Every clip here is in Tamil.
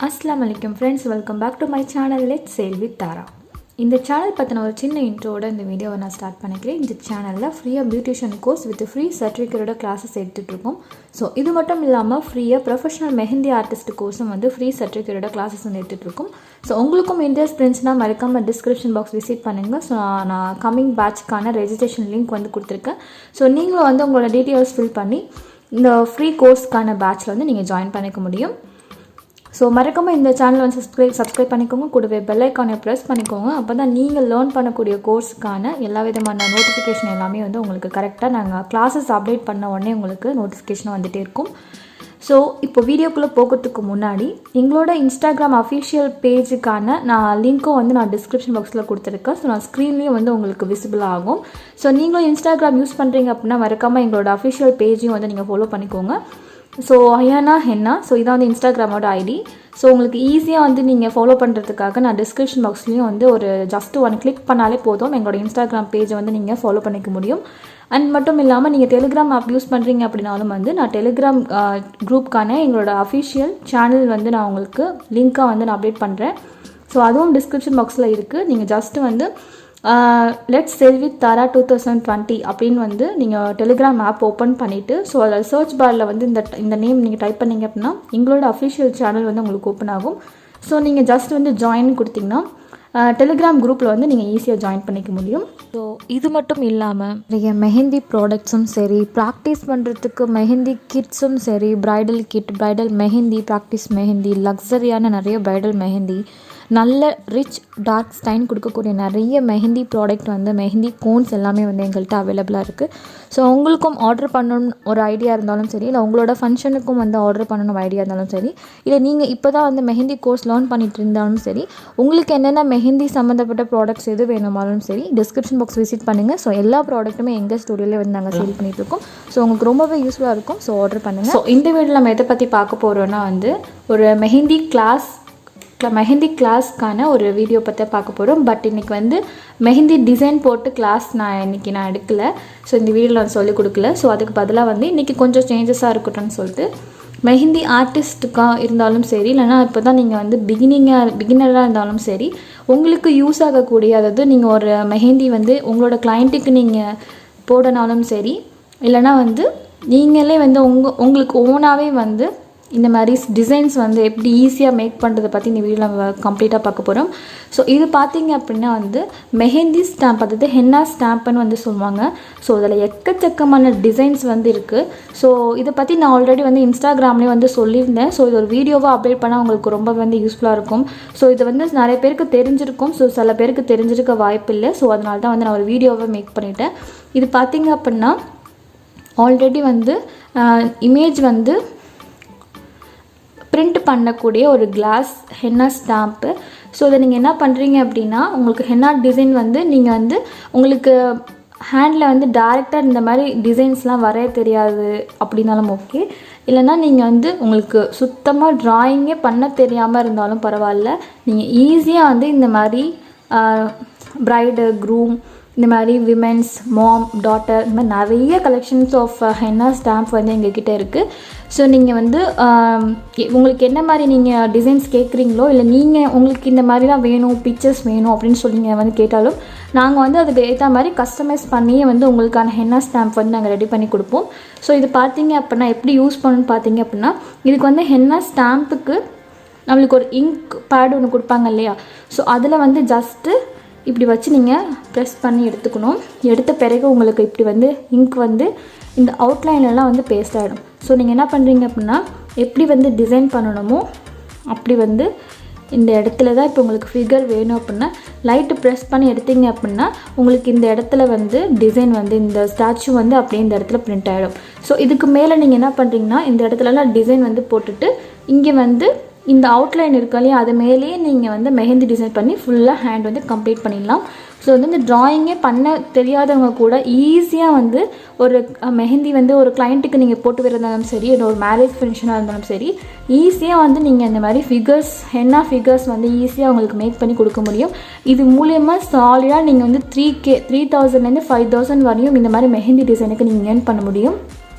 Assalamu alaikum friends, welcome back to my channel. Let's Sell with Thara. இந்த சேனல் பத்தின ஒரு சின்ன இன்ட்ரோட இந்த வீடியோவை நான் ஸ்டார்ட் பண்ணிக்கிறேன். இந்த சேனல்ல ஃப்ரீயா பியூட்டிஷியன் கோர்ஸ் வித் ஃப்ரீ சர்டிஃபிகேட்டோட கிளாसेस எடுத்துட்டு இருக்கோம். சோ இது மட்டும் இல்லாம ஃப்ரீயா ப்ரொஃபஷனல் மெஹந்தி ஆர்டிஸ்ட் கோர்ஸும் வந்து ஃப்ரீ சர்டிஃபிகேட்டோட கிளாसेस எடுத்துட்டு இருக்கோம். சோ உங்களுக்கும் இன்ட்ரெஸ்ட் இருந்துச்சுனா மறக்காம டிஸ்கிரிப்ஷன் பாக்ஸ் விசிட் பண்ணுங்க. சோ நான் கமிங் பேட்ச்க்கான ரெஜிஸ்ட்ரேஷன் லிங்க் வந்து கொடுத்திருக்கேன். சோ நீங்களும் வந்து உங்களோட டீடைல்ஸ் ஃபில் பண்ணி இந்த ஃப்ரீ கோர்ஸ்க்கான பேட்ச்ல வந்து நீங்க ஜாயின் பண்ணிக்க முடியும். ஸோ மறக்காமல் இந்த சேனலை வந்து சப்ஸ்கிரைப் பண்ணிக்கோங்க, கூடவே பெல் ஐக்கானை ப்ரெஸ் பண்ணிக்கோங்க. அப்போ தான் நீங்கள் லேர்ன் பண்ணக்கூடிய கோர்ஸுக்கான எல்லா விதமான நோட்டிஃபிகேஷன் எல்லாமே வந்து உங்களுக்கு கரெக்டாக நாங்கள் கிளாஸஸ் அப்டேட் பண்ண உடனே உங்களுக்கு நோட்டிஃபிகேஷன் வந்துகிட்டே இருக்கும். ஸோ இப்போ வீடியோக்குள்ளே போகிறதுக்கு முன்னாடி எங்களோட இன்ஸ்டாகிராம் அஃபிஷியல் பேஜுக்கான லிங்க்கும் வந்து நான் டிஸ்கிரிப்ஷன் பாக்ஸில் கொடுத்துருக்கேன். ஸோ நான் ஸ்க்ரீன்லேயும் வந்து உங்களுக்கு விசிபிள் ஆகும். ஸோ நீங்களும் இன்ஸ்டாகிராம் யூஸ் பண்ணுறீங்க அப்படின்னா மறக்காமல் எங்களோட அஃபிஷியல் பேஜையும் வந்து நீங்கள் ஃபாலோ பண்ணிக்கோங்க. So henna. ஸோ இதான் வந்து இன்ஸ்டாகிராமோட ஐடி. ஸோ உங்களுக்கு ஈஸியாக வந்து நீங்கள் ஃபாலோ பண்ணுறதுக்காக நான் டிஸ்கிரிப்ஷன் பாக்ஸ்லேயும் வந்து ஒரு ஜஸ்ட் ஒன் கிளிக் பண்ணாலே போதும் எங்களோட இன்ஸ்டாகிராம் பேஜை வந்து நீங்கள் ஃபாலோ பண்ணிக்க முடியும். அண்ட் மட்டும் இல்லாமல் நீங்கள் டெலிகிராம் ஆப் யூஸ் பண்ணுறீங்க அப்படின்னாலும் வந்து நான் டெலிகிராம் குரூப்க்கான எங்களோட அஃபிஷியல் சேனல் வந்து நான் உங்களுக்கு லிங்க்காக வந்து நான் அப்டேட் பண்ணுறேன். ஸோ அதுவும் டிஸ்கிரிப்ஷன் பாக்ஸில் இருக்குது. நீங்கள் ஜஸ்ட்டு வந்து லெட்ஸ் செல் வித் தாரா 2020 அப்படின்னு வந்து நீங்கள் டெலிகிராம் ஆப் ஓப்பன் பண்ணிவிட்டு ஸோ அதில் சர்ச் பாரில் வந்து இந்த நேம் நீங்கள் டைப் பண்ணிங்க அப்படின்னா எங்களோட அஃபிஷியல் சேனல் வந்து உங்களுக்கு ஓப்பன் ஆகும். ஸோ நீங்கள் ஜஸ்ட் வந்து ஜாயின் கொடுத்தீங்கன்னா டெலிகிராம் குரூப்பில் வந்து நீங்கள் ஈஸியாக ஜாயின் பண்ணிக்க முடியும். ஸோ இது மட்டும் இல்லாமல் நிறைய மெஹந்தி ப்ராடக்ட்ஸும் சரி, ப்ராக்டிஸ் பண்ணுறதுக்கு மெஹந்தி கிட்ஸும் சரி, bridal kit, bridal mehndi, practice mehndi, லக்ஸரியான நிறைய ப்ரைடல் மெஹந்தி, நல்ல ரிச் டார்க் ஸ்டைன் கொடுக்கக்கூடிய நிறைய மெஹந்தி ப்ராடக்ட் வந்து மெஹந்தி கோன்ஸ் எல்லாமே வந்து எங்கள்கிட்ட அவைலபிளாக இருக்குது. ஸோ உங்களுக்கும் ஆர்டர் பண்ணணும் ஒரு ஐடியா இருந்தாலும் சரி, இல்லை உங்களோட ஃபங்க்ஷனுக்கும் வந்து ஆர்டர் பண்ணணும் ஐடியா இருந்தாலும் சரி, இல்லை நீங்கள் இப்போ தான் வந்து மெஹந்தி கோர்ஸ் லேர்ன் பண்ணிட்டு இருந்தாலும் சரி, உங்களுக்கு என்னென்ன மெஹந்தி சம்மந்தப்பட்ட ப்ராடக்ட்ஸ் எது வேணுமாலும் சரி டிஸ்கிரிப்ஷன் பாக்ஸ் விசிட் பண்ணுங்கள். ஸோ எல்லா ப்ராடக்ட்டுமே எங்கள் ஸ்டூடியோவில் வந்து நாங்கள் சேல் பண்ணிகிட்ருக்கோம். ஸோ உங்களுக்கு ரொம்பவே யூஸ்ஃபுல்லாக இருக்கும். ஸோ ஆர்டர் பண்ணுங்கள். ஸோ இந்த வீடியோவில் நம்ம எதை பற்றி பார்க்க போகிறோன்னா வந்து ஒரு மெஹந்தி கிளாஸ்க்கான ஒரு வீடியோ பற்றி பார்க்க போகிறோம். பட் இன்றைக்கி வந்து மெஹந்தி டிசைன் போட்டு கிளாஸ் நான் எடுக்கலை. ஸோ இந்த வீடியோவில் நான் சொல்லிக் கொடுக்கல. ஸோ அதுக்கு பதிலாக வந்து இன்றைக்கி கொஞ்சம் சேஞ்சஸாக இருக்கட்டும்னு சொல்லிட்டு மெஹந்தி ஆர்டிஸ்ட்டுக்காக இருந்தாலும் சரி, இல்லைனா இப்போ தான் நீங்கள் வந்து பிகினராக இருந்தாலும் சரி, உங்களுக்கு யூஸ் ஆகக்கூடிய, அதாவது நீங்கள் ஒரு மெஹந்தி வந்து உங்களோட கிளைண்ட்டுக்கு நீங்கள் போடனாலும் சரி, இல்லைனா வந்து நீங்களே வந்து உங்களுக்கு ஓனாகவே வந்து இந்த மாதிரி டிசைன்ஸ் வந்து எப்படி ஈஸியாக மேக் பண்ணுறதை பற்றி இந்த வீடியோவில் நம்ம கம்ப்ளீட்டாக பார்க்க போகிறோம். ஸோ இது பார்த்தீங்க அப்படின்னா வந்து மெஹந்தி ஸ்டாம்ப், அதாவது ஹென்னா ஸ்டாம்ப்னு வந்து சொல்லுவாங்க. ஸோ அதில் எக்கச்சக்கமான டிசைன்ஸ் வந்து இருக்குது. ஸோ இதை பற்றி நான் ஆல்ரெடி வந்து இன்ஸ்டாகிராம்லேயே வந்து சொல்லியிருந்தேன். ஸோ இது ஒரு வீடியோவாக அப்டேட் பண்ணால் உங்களுக்கு ரொம்ப வந்து யூஸ்ஃபுல்லாக இருக்கும். ஸோ இது வந்து நிறைய பேருக்கு தெரிஞ்சிருக்கும், ஸோ சில பேருக்கு தெரிஞ்சிருக்க வாய்ப்பு இல்லை. ஸோ அதனால தான் வந்து நான் ஒரு வீடியோவை மேக் பண்ணிட்டேன். இது பார்த்தீங்க அப்படின்னா ஆல்ரெடி வந்து இமேஜ் வந்து பிரிண்ட் பண்ணக்கூடிய ஒரு கிளாஸ் ஹென்னா ஸ்டாம்ப்பு. ஸோ இதை நீங்கள் என்ன பண்ணுறீங்க அப்படின்னா உங்களுக்கு ஹென்னா டிசைன் வந்து நீங்கள் வந்து உங்களுக்கு ஹேண்டில் வந்து டேரெக்டாக இந்த மாதிரி டிசைன்ஸ்லாம் வரைய தெரியாது அப்படின்னாலும் ஓகே, இல்லைனா நீங்கள் வந்து உங்களுக்கு சுத்தமாக ட்ராயிங்கே பண்ண தெரியாமல் இருந்தாலும் பரவாயில்ல, நீங்கள் ஈஸியாக வந்து இந்த மாதிரி ப்ரைடு, க்ரூம், இந்த மாதிரி விமென்ஸ், மாம், டாட்டர், இந்த மாதிரி நிறைய கலெக்ஷன்ஸ் ஆஃப் ஹென்னா ஸ்டாம்ப் வந்து எங்ககிட்ட இருக்குது. ஸோ நீங்கள் வந்து உங்களுக்கு என்ன மாதிரி நீங்கள் டிசைன்ஸ் கேட்குறீங்களோ, இல்லை உங்களுக்கு இந்த மாதிரி தான் வேணும், பிக்சர்ஸ் வேணும் அப்படின்னு சொல்லி நீங்கள் வந்து கேட்டாலும் நாங்கள் வந்து அதுக்கு ஏற்ற மாதிரி கஸ்டமைஸ் பண்ணியே வந்து உங்களுக்கான ஹென்னா ஸ்டாம்ப் வந்து நாங்கள் ரெடி பண்ணி கொடுப்போம். ஸோ இது பார்த்தீங்க அப்படின்னா எப்படி யூஸ் பண்ணணும்னு பார்த்தீங்க அப்படின்னா இதுக்கு வந்து ஹென்னா ஸ்டாம்புக்கு நம்மளுக்கு ஒரு இங்க் பேட் ஒன்று கொடுப்பாங்க இல்லையா, ஸோ அதில் வந்து ஜஸ்ட்டு இப்படி வச்சு நீங்கள் ப்ரெஸ் பண்ணி எடுத்துக்கணும். எடுத்த பிறகு உங்களுக்கு இப்படி வந்து இங்க் வந்து இந்த அவுட்லைன்லாம் வந்து பேஸ்ட் ஆகிடும். ஸோ நீங்கள் என்ன பண்ணுறீங்க அப்படின்னா எப்படி வந்து டிசைன் பண்ணணுமோ அப்படி வந்து இந்த இடத்துல தான் இப்போ உங்களுக்கு ஃபிகர் வேணும் அப்படின்னா லைட்டு ப்ரெஸ் பண்ணி எடுத்தீங்க அப்படின்னா உங்களுக்கு இந்த இடத்துல வந்து டிசைன் வந்து இந்த ஸ்டாச்சு வந்து அப்படியே இந்த இடத்துல பிரிண்ட் ஆகிடும். ஸோ இதுக்கு மேலே நீங்கள் என்ன பண்ணுறீங்கன்னா இந்த இடத்துலலாம் டிசைன் வந்து போட்டுட்டு இங்கே வந்து இந்த அவுட்லைன் இருக்கா இல்லையா, அது மேலேயே நீங்கள் வந்து மெஹந்தி டிசைன் பண்ணி ஃபுல்லாக ஹேண்ட் வந்து கம்ப்ளீட் பண்ணிடலாம். ஸோ வந்து இந்த ட்ராயிங்கே பண்ண தெரியாதவங்க கூட ஈஸியாக வந்து ஒரு மெஹந்தி வந்து ஒரு கிளைண்ட்டுக்கு நீங்கள் போட்டு விருந்தாலும் சரி, இல்லை ஒரு மேரேஜ் ஃபங்க்ஷனாக இருந்தாலும் சரி, ஈஸியாக வந்து நீங்கள் இந்த மாதிரி ஃபிகர்ஸ், ஹென்னா ஃபிகர்ஸ் வந்து ஈஸியாக உங்களுக்கு மேக் பண்ணி கொடுக்க முடியும். இது மூலயமா சாலிடாக நீங்கள் வந்து 3,000 3,000லேருந்து 5,000 வரையும் இந்த மாதிரி மெஹந்தி டிசைனுக்கு நீங்கள் ஏர்ன் பண்ண முடியும்.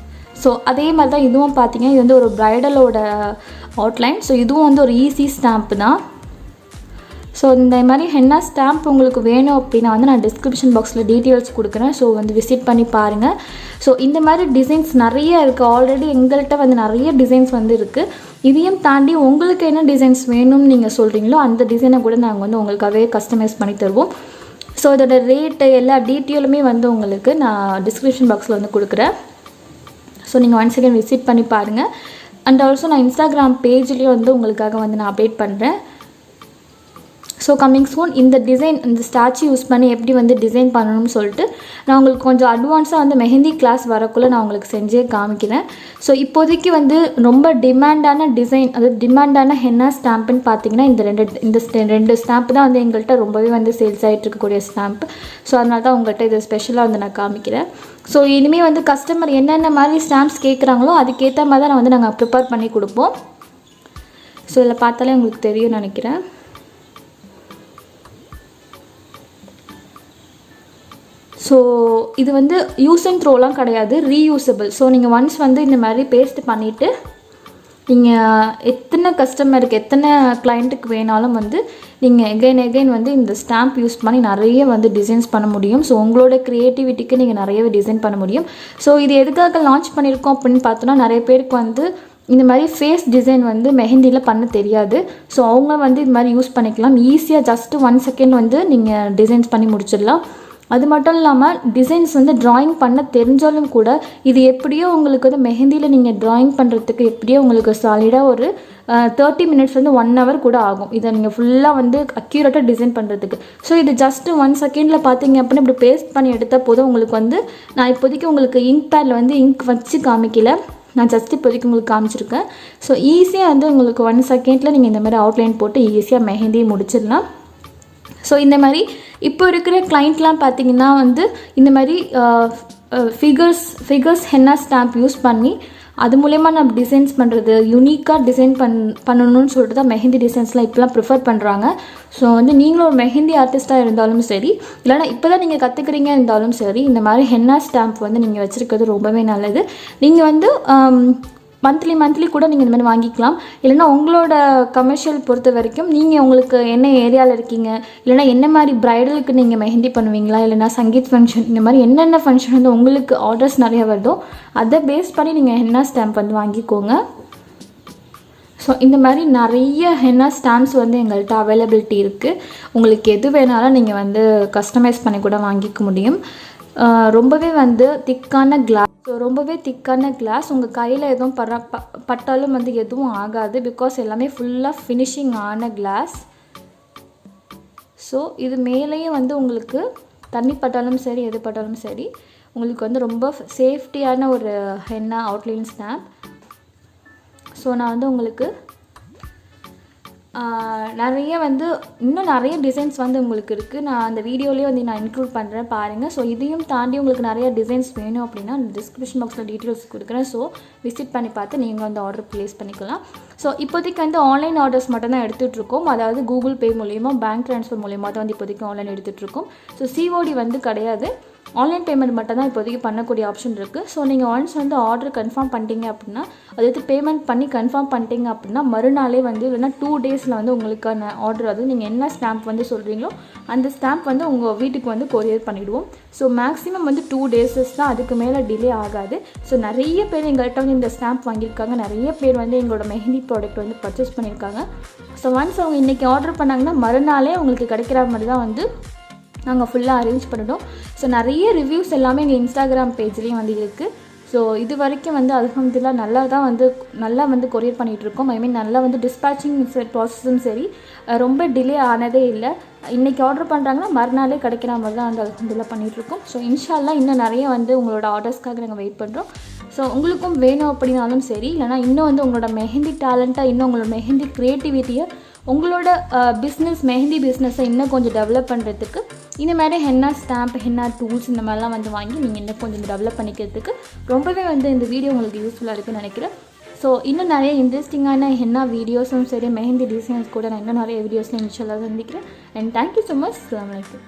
ஸோ அதே மாதிரி தான் இதுவும் பார்த்தீங்கன்னா இது வந்து ஒரு ப்ரைடலோட அவுட்லைன். ஸோ இதுவும் வந்து ஒரு ஈஸி ஸ்டாம்ப்பு தான். ஸோ இந்த மாதிரி ஹென்னா ஸ்டாம்ப் உங்களுக்கு வேணும் அப்படின்னா வந்து நான் டிஸ்கிரிப்ஷன் பாக்ஸில் டீட்டெயில்ஸ் கொடுக்குறேன். ஸோ வந்து விசிட் பண்ணி பாருங்கள். ஸோ இந்த மாதிரி டிசைன்ஸ் நிறைய இருக்குது. ஆல்ரெடி எங்கள்கிட்ட வந்து நிறைய டிசைன்ஸ் வந்து இருக்குது. இதையும் தாண்டி உங்களுக்கு என்ன டிசைன்ஸ் வேணும்னு நீங்கள் சொல்கிறீங்களோ அந்த டிசைனை கூட நாங்கள் வந்து உங்களுக்காகவே கஸ்டமைஸ் பண்ணி தருவோம். ஸோ இதோட ரேட்டு எல்லா டீட்டெயிலுமே வந்து உங்களுக்கு நான் டிஸ்கிரிப்ஷன் பாக்ஸில் வந்து கொடுக்குறேன். ஸோ நீங்கள் ஒன்ஸ் அகேன் விசிட் பண்ணி பாருங்கள். அண்ட் ஆல்சோ நான் இன்ஸ்டாகிராம் பேஜ்லேயும் வந்து உங்களுக்காக வந்து நான் அப்டேட் பண்ணுறேன். ஸோ கம்மிங் சூன் இந்த டிசைன் இந்த ஸ்டாச்சு யூஸ் பண்ணி எப்படி வந்து டிசைன் பண்ணணும்னு சொல்லிட்டு நான் உங்களுக்கு கொஞ்சம் அட்வான்ஸாக வந்து மெஹந்தி கிளாஸ் வரக்குள்ளே நான் உங்களுக்கு செஞ்சே காமிக்கிறேன். ஸோ இப்போதைக்கு வந்து ரொம்ப டிமாண்டான டிசைன், அதாவது டிமாண்டான ஹென்னா ஸ்டாம்ப்புன்னு பார்த்தீங்கன்னா இந்த ரெண்டு ஸ்டாம்ப்பு தான் வந்து எங்கள்கிட்ட ரொம்பவே வந்து சேல்ஸ் ஆகிட்டு இருக்கக்கூடிய ஸ்டாம்ப். ஸோ அதனால தான் உங்கள்கிட்ட இதை ஸ்பெஷலாக வந்து நான் காமிக்கிறேன். ஸோ இனிமேல் வந்து கஸ்டமர் என்னென்ன மாதிரி ஸ்டாம்ப்ஸ் கேட்குறாங்களோ அதுக்கேற்ற மாதிரி தான் வந்து நாங்கள் ப்ரிப்பேர் பண்ணி கொடுப்போம். ஸோ இதில் பார்த்தாலே உங்களுக்கு தெரியும்னு நினைக்கிறேன். ஸோ இது வந்து யூஸ் அண்ட் த்ரோலாம் கிடையாது, ரீயூசபிள். ஸோ நீங்கள் ஒன்ஸ் வந்து இந்த மாதிரி பேஸ்ட் பண்ணிவிட்டு நீங்கள் எத்தனை கஸ்டமருக்கு எத்தனை கிளைண்ட்டுக்கு வேணாலும் வந்து நீங்கள் எகைன் வந்து இந்த ஸ்டாம்ப் யூஸ் பண்ணி நிறைய வந்து டிசைன்ஸ் பண்ண முடியும். ஸோ உங்களோட க்ரியேட்டிவிட்டிக்கு நீங்கள் நிறையவே டிசைன் பண்ண முடியும். ஸோ இது எதுக்காக லான்ச் பண்ணியிருக்கோம் அப்படின்னு பார்த்தோன்னா நிறைய பேருக்கு வந்து இந்த மாதிரி ஃபேஸ் டிசைன் வந்து மெஹந்தியில் பண்ண தெரியாது. ஸோ அவங்க வந்து இது மாதிரி யூஸ் பண்ணிக்கலாம். ஈஸியாக ஜஸ்ட்டு 1 செகண்ட் வந்து நீங்கள் டிசைன்ஸ் பண்ணி முடிச்சிடலாம். அது மட்டும் இல்லாமல் டிசைன்ஸ் வந்து ட்ராயிங் பண்ண தெரிஞ்சாலும் கூட இது எப்படியோ உங்களுக்கு வந்து மெஹந்தியில் நீங்கள் ட்ராயிங் பண்ணுறதுக்கு எப்படியோ உங்களுக்கு சாலிடாக ஒரு 30 மினிட்ஸ் வந்து 1 hour கூட ஆகும். இதை நீங்கள் ஃபுல்லாக வந்து அக்யூரேட்டாக டிசைன் பண்ணுறதுக்கு. ஸோ இது ஜஸ்ட்டு 1 செகண்டில் பார்த்தீங்க அப்படின்னா இப்படி பேஸ்ட் பண்ணி எடுத்தால் போதும். உங்களுக்கு வந்து நான் இப்போதைக்கு உங்களுக்கு இங்க் பேடில் வந்து இங்க் வச்சு காமிக்கல, நான் ஜஸ்ட் இப்போதைக்கு உங்களுக்கு காமிச்சிருக்கேன். ஸோ ஈஸியாக வந்து உங்களுக்கு 1 செகண்டில் நீங்கள் இந்த மாதிரி அவுட்லைன் போட்டு ஈஸியாக மெஹந்தியை முடிச்சிடலாம். ஸோ இந்த மாதிரி இப்போ இருக்கிற கிளைண்ட்லாம் பார்த்திங்கன்னா வந்து இந்த மாதிரி ஃபிகர்ஸ் ஹென்னா ஸ்டாம்ப் யூஸ் பண்ணி அது மூலயமா நம்ம டிசைன்ஸ் பண்ணுறது யூனிக்காக டிசைன் பண்ணணும்னு சொல்லிட்டு தான் மெஹந்தி டிசைன்ஸ்லாம் இப்போலாம் ப்ரிஃபர் பண்ணுறாங்க. ஸோ வந்து நீங்களும் ஒரு மெஹந்தி ஆர்டிஸ்ட்டாக இருந்தாலும் சரி, இல்லைனா இப்போ தான் நீங்கள் கற்றுக்குறீங்க இருந்தாலும் சரி, இந்த மாதிரி ஹென்னா ஸ்டாம்ப் வந்து நீங்கள் வச்சுருக்கிறது ரொம்பவே நல்லது. நீங்கள் வந்து மந்த்லி கூட நீங்கள் இந்த மாதிரி வாங்கிக்கலாம். இல்லைனா உங்களோட கமர்ஷியல் பொறுத்த வரைக்கும் நீங்கள் உங்களுக்கு என்ன ஏரியாவில் இருக்கீங்க, இல்லைனா என்ன மாதிரி ப்ரைடலுக்கு நீங்கள் மெஹந்தி பண்ணுவீங்களா, இல்லைனா சங்கீத் ஃபங்க்ஷன், இந்த மாதிரி என்னென்ன ஃபங்க்ஷன் வந்து உங்களுக்கு ஆர்டர்ஸ் நிறைய வருதோ அதை பேஸ் பண்ணி நீங்கள் ஹென்னா ஸ்டாம்ப் வந்து வாங்கிக்கோங்க. ஸோ இந்த மாதிரி நிறைய ஹென்னா ஸ்டாம்ப்ஸ் வந்து எங்கள்கிட்ட அவைலபிலிட்டி இருக்குது. உங்களுக்கு எது வேணாலும் நீங்கள் வந்து கஸ்டமைஸ் பண்ணி கூட வாங்கிக்க முடியும். ரொம்பவே வந்து திக்கான கிளாஸ். ஸோ ரொம்பவே திக்கான கிளாஸ். உங்கள் கையில் எதுவும் பட்டாலும் வந்து எதுவும் ஆகாது. பிகாஸ் எல்லாமே ஃபுல்லாக ஃபினிஷிங் ஆன கிளாஸ். ஸோ இது மேலேயும் வந்து உங்களுக்கு தண்ணி பட்டாலும் சரி எது பட்டாலும் சரி உங்களுக்கு வந்து ரொம்ப சேஃப்டியான ஒரு ஹென்னா அவுட்லைன் ஸ்டாம்ப். ஸோ நான் வந்து உங்களுக்கு நிறைய வந்து இன்னும் நிறைய டிசைன்ஸ் வந்து உங்களுக்கு இருக்குது. நான் அந்த வீடியோலேயே வந்து நான் இன்க்ளூட் பண்ணுறேன் பாருங்கள். ஸோ இதையும் தாண்டி உங்களுக்கு நிறைய டிசைன்ஸ் வேணும் அப்படின்னா டிஸ்கிரிப்ஷன் பாக்ஸில் டீட்டெயில்ஸ் கொடுக்குறேன். ஸோ விசிட் பண்ணி பார்த்து நீங்கள் வந்து ஆர்டர் ப்ளேஸ் பண்ணிக்கலாம். ஸோ இப்போதைக்கு வந்து ஆன்லைன் ஆர்டர்ஸ் மட்டும் தான் எடுத்துகிட்ருக்கோம். அதாவது கூகுள் பே மூலிமா, பேங்க் ட்ரான்ஸ்ஃபர் மூலிமா தான் வந்து இப்போதைக்கு ஆன்லைன் எடுத்துகிட்ருக்கோம். ஸோ சிஓடி வந்து கிடையாது. ஆன்லைன் பேமெண்ட் மட்டும் தான் இப்போதைக்கு பண்ணக்கூடிய ஆப்ஷன் இருக்குது. ஸோ நீங்கள் ஒன்ஸ் வந்து ஆர்டர் கன்ஃபார்ம் பண்ணிட்டீங்க அப்படின்னா, அதாவது பேமெண்ட் பண்ணி கன்ஃபார்ம் பண்ணிட்டீங்க அப்படின்னா மறுநாளே வந்து இல்லைனா 2 டேஸில் வந்து உங்களுக்கான ஆர்டர், அதாவது நீங்கள் என்ன ஸ்டாம்ப் வந்து சொல்கிறீங்களோ அந்த ஸ்டாம்ப் வந்து உங்கள் வீட்டுக்கு வந்து கொரியர் பண்ணிவிடுவோம். ஸோ மேக்ஸிமம் வந்து 2 டேஸஸ் தான், அதுக்கு மேலே டிலே ஆகாது. ஸோ நிறைய பேர் எங்கள்கிட்ட வந்து இந்த ஸ்டாம்ப் வாங்கியிருக்காங்க. நிறைய பேர் வந்து எங்களோட மெஹந்தி ப்ராடக்ட் வந்து பர்ச்சேஸ் பண்ணியிருக்காங்க. ஸோ ஒன்ஸ் அவங்க இன்றைக்கி ஆர்டர் பண்ணாங்கன்னா மறுநாளே உங்களுக்கு கிடைக்கிற மாதிரி தான் வந்து நாங்கள் ஃபுல்லாக அரேஞ்ச் பண்ணிட்டோம். ஸோ நிறைய ரிவ்யூஸ் எல்லாமே எங்கள் இன்ஸ்டாகிராம் பேஜ்லேயும் வந்து இருக்குது. ஸோ இது வரைக்கும் வந்து அல்ஹம்துலில்லாஹ் நல்லா வந்து கொரியர் பண்ணிகிட்ருக்கோம். ஐ மீன் நல்லா வந்து டிஸ்பேச்சிங் ப்ராசஸும் சரி ரொம்ப டிலே ஆனதே இல்லை. இன்றைக்கி ஆர்டர் பண்ணுறாங்கன்னா மறுநாளே கிடைக்கிற மாதிரி தான் வந்து அல்ஹம்துலில்லாஹ் பண்ணிகிட்ருக்கோம். ஸோ இன்ஷா அல்லாஹ் இன்னும் நிறைய வந்து உங்களோட ஆர்டர்ஸ்க்காக நாங்கள் வெயிட் பண்ணுறோம். ஸோ உங்களுக்கும் வேணும் அப்படின்னாலும் சரி, இல்லைனா இன்னும் வந்து உங்களோட மெஹந்தி டேலண்ட்டாக இன்னும் உங்களோட மெஹந்தி க்ரியேட்டிவிட்டியை உங்களோட மெஹந்தி பிஸ்னஸை இன்னும் கொஞ்சம் டெவலப் பண்ணுறதுக்கு இந்த மாதிரி ஹென்னா ஸ்டாம்ப், ஹென்னா டூல்ஸ் இந்த மாதிரிலாம் வந்து வாங்கி நீங்கள் இன்னும் கொஞ்சம் டெவலப் பண்ணிக்கிறதுக்கு ரொம்பவே வந்து இந்த வீடியோ உங்களுக்கு யூஸ்ஃபுல்லாக இருக்குன்னு நினைக்கிறேன். ஸோ இன்னும் நிறைய இன்ட்ரெஸ்டிங்கான ஹென்னா வீடியோஸும் சரி மெஹந்தி டிசைன்ஸ் கூட நான் இன்னும் நிறைய வீடியோஸில் இன்ஷால்லாஹ் சந்திக்கிறேன். And thank you so much. அஸ்ஸலாமு அலைக்கும்.